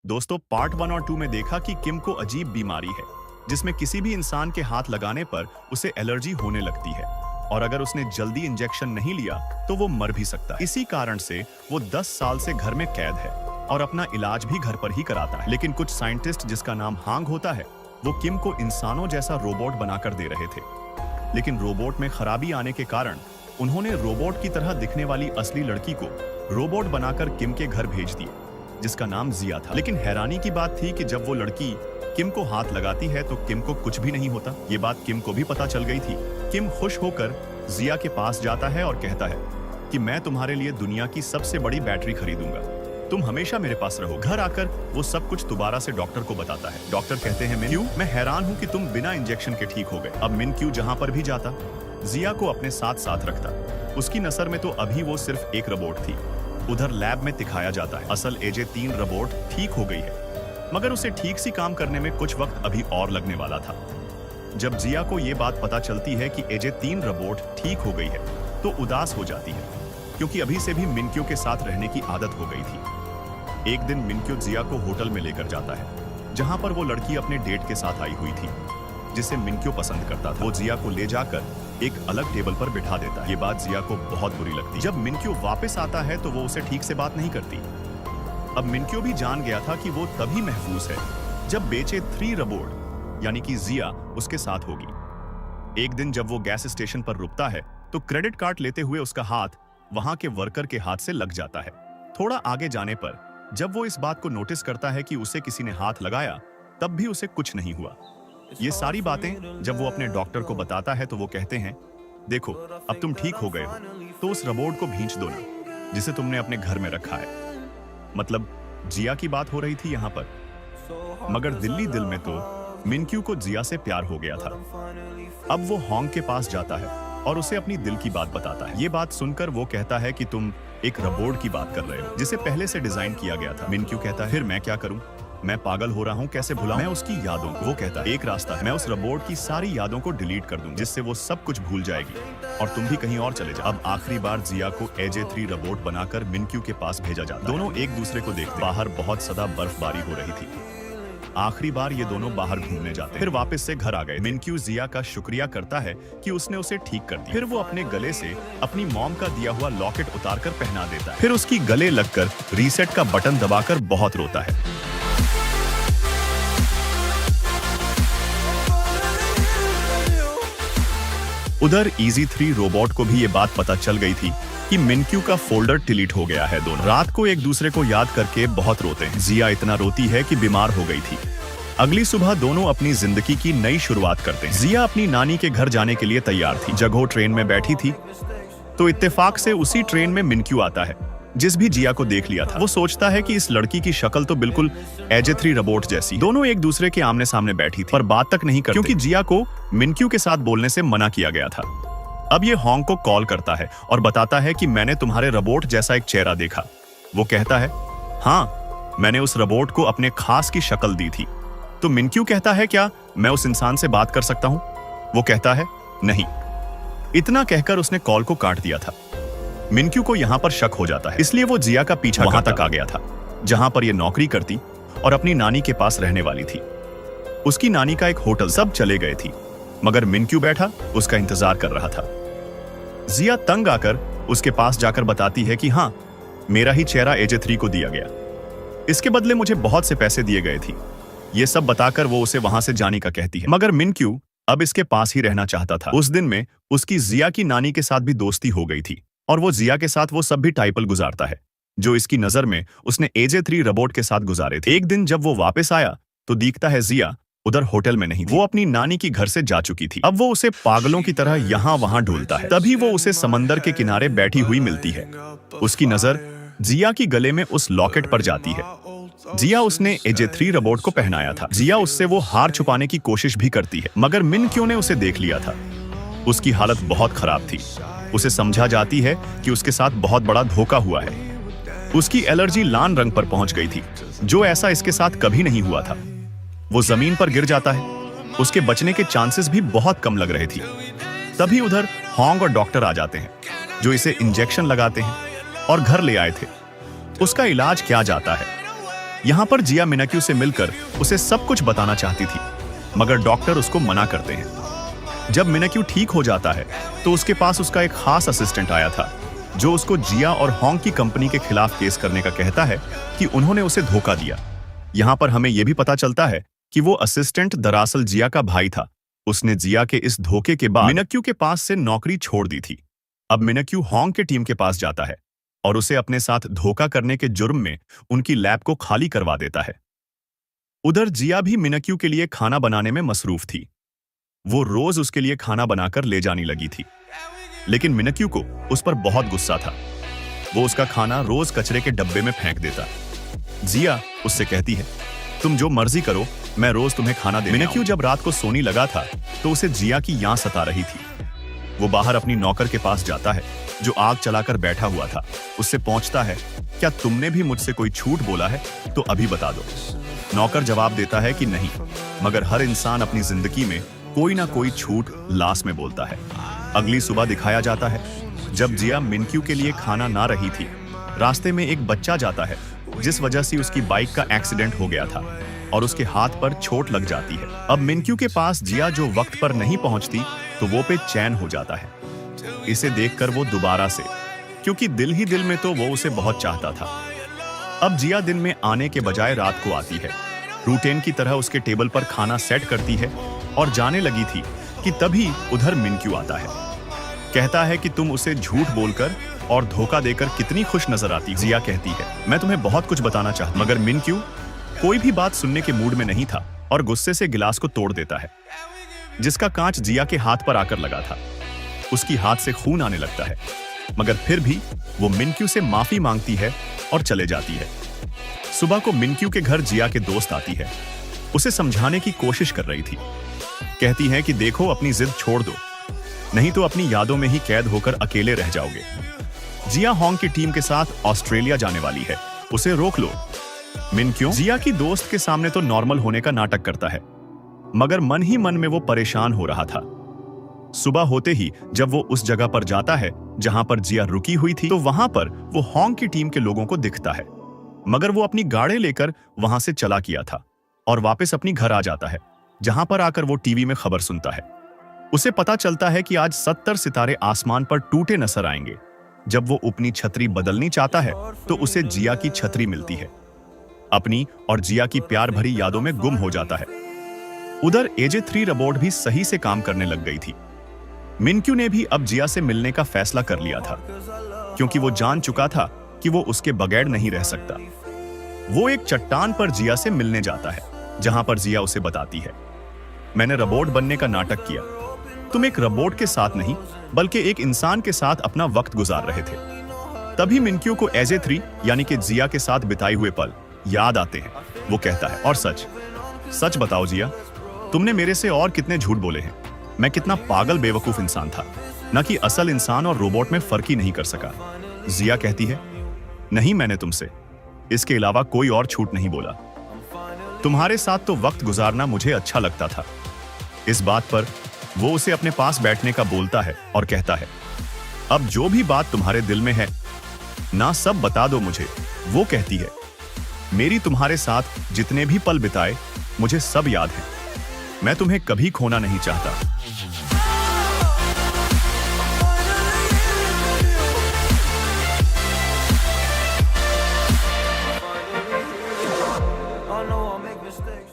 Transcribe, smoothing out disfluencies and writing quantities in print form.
दोस्तों, पार्ट 1 और 2 में देखा कि किम को अजीब बीमारी है जिसमें किसी भी इंसान के हाथ लगाने पर उसे एलर्जी होने लगती है और अगर उसने जल्दी इंजेक्शन नहीं लिया तो वो मर भी सकता है। इसी कारण से वो 10 साल से घर में कैद है और अपना इलाज भी घर पर ही कराता है। लेकिन कुछ साइंटिस्ट जिसका नाम हांग होता है वो किम को इंसानों जैसा रोबोट बनाकर दे रहे थे, लेकिन रोबोट में खराबी आने के कारण उन्होंने रोबोट की तरह दिखने वाली असली लड़की को रोबोट बनाकर किम के घर भेज दिया जिसका नाम जिया था। लेकिन हैरानी की बात थी कि जब वो लड़की किम को हाथ लगाती है तो किम को कुछ भी नहीं होता। ये बात किम को भी पता चल गई थी। किम खुश होकर जिया के पास जाता है और कहता है कि मैं तुम्हारे लिए दुनिया की सबसे बड़ी बैटरी खरीदूंगा, तुम हमेशा मेरे पास रहो। घर आकर वो सब कुछ दोबारा से डॉक्टर को बताता है। डॉक्टर कहते हैं, मिन क्यू, मैं हैरान हूँ कि तुम बिना इंजेक्शन के ठीक हो गए। अब मिन क्यू जहाँ पर भी जाता जिया को अपने साथ साथ रखता। उसकी नजर में तो अभी वो सिर्फ एक रोबोट थी। उधर लैब में दिखाया जाता है असल AJ-3 रोबोट ठीक हो गई है, मगर उसे ठीक सी काम करने में कुछ वक्त अभी और लगने वाला था। जब जिया को ये बात पता चलती है कि AJ-3 रोबोट ठीक हो गई है तो उदास हो जाती है, क्योंकि अभी से भी मिनक्यू के साथ रहने की आदत हो गई थी। एक दिन मिनक्यू जिया को होटल में लेकर जाता है जहां पर वो लड़की अपने डेट के साथ आई हुई थी जिसे मिनक्यू पसंद करता था। वो जिया को ले जाकर एक अलग टेबल पर बिठा देता है। ये बात जिया को बहुत बुरी लगती। जब मिनक्यू वापस आता है तो वो उसे ठीक से बात नहीं करती। अब मिनक्यू भी जान गया था कि वो तभी महफूज है जब AJ-3 रोबोट यानी कि जिया उसके साथ होगी। एक दिन जब वो गैस स्टेशन पर रुकता है तो क्रेडिट कार्ड लेते हुए उसका हाथ वहां के वर्कर के हाथ से लग जाता है। थोड़ा आगे जाने पर जब वो इस बात को नोटिस करता है कि उसे किसी ने हाथ लगाया तब भी उसे कुछ नहीं हुआ। ये सारी बातें जब वो अपने डॉक्टर को बताता है तो वो कहते हैं, देखो अब तुम ठीक हो गए हो तो उस रोबोट को भींच दो ना जिसे तुमने अपने घर में रखा है। मतलब जिया की बात हो रही थी यहाँ पर, मगर दिल्ली दिल में तो मिनक्यू को जिया से प्यार हो गया था। अब वो हॉन्ग के पास जाता है और उसे अपनी दिल की बात बताता है। ये बात सुनकर वो कहता है कि तुम एक रोबोट की बात कर रहे हो जिसे पहले से डिजाइन किया गया था। मिनक्यू कहता है, फिर मैं क्या करूं, मैं पागल हो रहा हूँ, कैसे भुलाऊं मैं उसकी यादों को। वो कहता है, एक रास्ता है, मैं उस रोबोट की सारी यादों को डिलीट कर दूं जिससे वो सब कुछ भूल जाएगी और तुम भी कहीं और चले जाओ। अब आखिरी बार जिया को AJ-3 रोबोट बनाकर मिनक्यू के पास भेजा जाता। दोनों एक दूसरे को देखते। बाहर बहुत सदा बर्फबारी हो रही थी। आखिरी बार ये दोनों बाहर घूमने जाते, फिर वापस से घर आ गए। मिनक्यू जिया का शुक्रिया करता है कि उसने उसे ठीक कर दिया। फिर वो अपने गले से अपनी मॉम का दिया हुआ लॉकेट उतारकर पहना देता है। फिर उसकी गले लगकर रीसेट का बटन दबाकर बहुत रोता है। उधर EZ-3 रोबोट को भी ये बात पता चल गई थी कि मिनक्यू का फोल्डर डिलीट हो गया है। दोनों रात को एक दूसरे को याद करके बहुत रोते हैं। जिया इतना रोती है कि बीमार हो गई थी। अगली सुबह दोनों अपनी जिंदगी की नई शुरुआत करते हैं। जिया अपनी नानी के घर जाने के लिए तैयार थी। जगहो ट्रेन में बैठी थी तो इत्तेफाक से उसी ट्रेन में मिनक्यू आता है जिस भी जिया को देख लिया था। वो सोचता है कि इस लड़की की शक्ल तो बिल्कुल AJ-3 रोबोट जैसी। दोनों एक दूसरे के आमने सामने बैठी थी पर बात तक नहीं करते क्योंकि जिया को मिनक्यू के साथ बोलने से मना किया गया था। अब ये हॉन्ग को कॉल करता है और बताता है कि मैंने तुम्हारे रोबोट जैसा एक चेहरा देखा। वो कहता है, हाँ, मैंने उस रोबोट को अपने खास की शक्ल दी थी। तो मिनक्यू कहता है, क्या मैं उस इंसान से बात कर सकता हूँ? वो कहता है, नहीं। इतना कहकर उसने कॉल को काट दिया था। मिनक्यू को यहाँ पर शक हो जाता है, इसलिए वो जिया का पीछा वहां तक आ गया था जहां पर ये नौकरी करती और अपनी नानी के पास रहने वाली थी। उसकी नानी का एक होटल। सब चले गए थी मगर मिनक्यू बैठा उसका इंतजार कर रहा था। जिया तंग आकर उसके पास जाकर बताती है कि हाँ, मेरा ही चेहरा AJ-3 को दिया गया, इसके बदले मुझे बहुत से पैसे दिए गए थे। ये सब बताकर वो उसे वहां से जाने का कहती है, मगर मिनक्यू अब इसके पास ही रहना चाहता था। उस दिन में उसकी जिया की नानी के साथ भी दोस्ती हो गई थी और वो जिया के साथ वो सब भी टाइपल गुजारता है जो इसकी नजर में उसने AJ-3 रोबोट के साथ गुजारे थे। एक दिन जब वो वापस आया तो दिखता है जिया उधर होटल में नहीं थी। वो अपनी नानी की घर से जा चुकी थी। अब वो उसे पागलों की तरह यहाँ वहां ढूंढता है। तभी वो उसे समंदर के किनारे बैठी हुई मिलती है। उसकी नजर जिया की गले में उस लॉकेट पर जाती है। जिया उसने AJ-3 रोबोट को पहनाया था। जिया उससे वो हार छुपाने की कोशिश भी करती है मगर मिनक्यू ने उसे देख लिया था। उसकी हालत बहुत खराब थी। उसे समझा जाती है कि उसके साथ बहुत बड़ा धोखा हुआ है। उसकी एलर्जी लाल रंग पर पहुंच गई थी जो ऐसा इसके साथ कभी नहीं हुआ था। वो जमीन पर गिर जाता है। उसके बचने के चांसेस भी बहुत कम लग रहे थे। तभी उधर हॉन्ग और डॉक्टर आ जाते हैं जो इसे इंजेक्शन लगाते हैं और घर ले आए थे। उसका इलाज किया जाता है। यहाँ पर जिया मिनाक्यू से मिलकर उसे सब कुछ बताना चाहती थी, मगर डॉक्टर उसको मना करते हैं। जब मिनाक्यू ठीक हो जाता है तो उसके पास उसका एक खास असिस्टेंट आया था, जो उसको जिया और होंग की कंपनी के खिलाफ केस करने का कहता है कि उन्होंने उसे धोखा दिया। यहाँ पर हमें यह भी पता चलता है कि वो असिस्टेंट दरअसल जिया का भाई था। उसने जिया के इस धोखे के बाद मिनाक्यू के पास से नौकरी छोड़ दी थी। अब मिनाक्यू होंग के टीम के पास जाता है और उसे अपने साथ धोखा करने के जुर्म में उनकी लैब को खाली करवा देता है। उधर जिया भी मिनाक्यू के लिए खाना बनाने में मसरूफ थी। वो रोज उसके लिए खाना बनाकर ले जाने लगी थी, लेकिन मिनाक्यू को उस पर बहुत गुस्सा था। वो उसका खाना रोज कचरे के डब्बे में फेंक देता। जिया उससे कहती है, तुम जो मर्जी करो, मैं रोज तुम्हें खाना दे। मिनाक्यू जब रात को सोने लगा था तो उसे जिया की याद सता रही थी। वो बाहर अपनी नौकर के पास जाता है, जो आग चलाकर बैठा हुआ था। उससे पूछता है, क्या तुमने भी मुझसे कोई झूठ बोला है? तो अभी बता दो। नौकर जवाब देता है कि नहीं, मगर हर इंसान अपनी जिंदगी में कोई ना कोई झूठ लास्ट में बोलता है। अगली सुबह दिखाया जाता है जब जिया मिनक्यू के लिए खाना ना रही थी। रास्ते में एक बच्चा जाता है, जिस वजह से उसकी बाइक का एक्सीडेंट हो गया था और उसके हाथ पर चोट लग जाती है। अब मिनक्यू के पास जिया जो वक्त पर नहीं पहुंचती तो वो पे चैन हो जाता है। इसे देखकर वो दोबारा से, क्योंकि दिल ही दिल में तो वो उसे बहुत चाहता था। अब जिया दिन में आने के बजाय रात को आती है। रूटीन की तरह उसके टेबल पर खाना सेट करती है और जाने लगी थी कि तभी उधर मिनक्यू आता है। कहता है कि तुम उसे झूठ बोलकर और धोखा देकर कितनी खुश नजर आती। जिया कहती है, मैं तुम्हें बहुत कुछ बताना चाहती, मगर मिनक्यू कोई भी बात सुनने के मूड में नहीं था और गुस्से से गिलास को तोड़ देता है, जिसका कांच जिया के हाथ पर आकर लगा था। उसकी हाथ से खून आने लगता है, मगर फिर भी वो मिनक्यू से माफी मांगती है और चले जाती है। सुबह को मिनक्यू के घर जिया के दोस्त आती है। उसे समझाने की कोशिश कर रही थी। कहती है कि देखो, अपनी जिद छोड़ दो, नहीं तो अपनी यादों में ही कैद होकर अकेले रह जाओगे। जिया होंग की टीम के साथ ऑस्ट्रेलिया जाने वाली है, उसे रोक लो। मिनक्यू जिया की दोस्त के सामने तो नॉर्मल होने का नाटक करता है, मगर मन ही मन में वो परेशान हो रहा था। सुबह होते ही जब वो उस जगह पर जाता है जहां पर जिया रुकी हुई थी, तो वहां पर वो होंग की टीम के लोगों को दिखता है, मगर वो अपनी गाड़ी लेकर वहां से चला किया था और वापस अपनी घर आ जाता है, जहां पर आकर वो टीवी में खबर सुनता है। उसे पता चलता है कि आज 70 सितारे आसमान पर टूटे नजर आएंगे। जब वो अपनी छतरी बदलनी चाहता है तो उसे जिया की छतरी मिलती है। अपनी और जिया की प्यार भरी यादों में गुम हो जाता है। उधर AJ3 रोबोट भी सही से काम करने लग गई थी। मिनक्यू ने भी अब जिया से मिलने का फैसला कर लिया था, क्योंकि वो जान चुका था कि वो उसके बगैर नहीं रह सकता। वो एक चट्टान पर जिया से मिलने जाता है, जहां पर जिया उसे बताती है, मैंने रोबोट बनने का नाटक किया। तुम एक रोबोट के साथ नहीं, बल्कि एक इंसान के साथ अपना वक्त गुजार रहे थे। तभी मिनक्यू को AJ3 यानी कि जिया के साथ बिताए हुए पल याद आते हैं। वो कहता है, और सच सच बताओ जिया, तुमने मेरे से और कितने झूठ बोले हैं। मैं कितना पागल बेवकूफ इंसान था, न कि असल इंसान और रोबोट में फर्क ही नहीं कर सका। जिया कहती है, नहीं, मैंने तुमसे इसके अलावा कोई और झूठ नहीं बोला। तुम्हारे साथ तो वक्त गुजारना मुझे अच्छा लगता था। इस बात पर वो उसे अपने पास बैठने का बोलता है और कहता है, अब जो भी बात तुम्हारे दिल में है ना, सब बता दो मुझे। वो कहती है, मेरी तुम्हारे साथ जितने भी पल बिताए मुझे सब याद है। मैं तुम्हें कभी खोना नहीं चाहता। I know I make mistakes.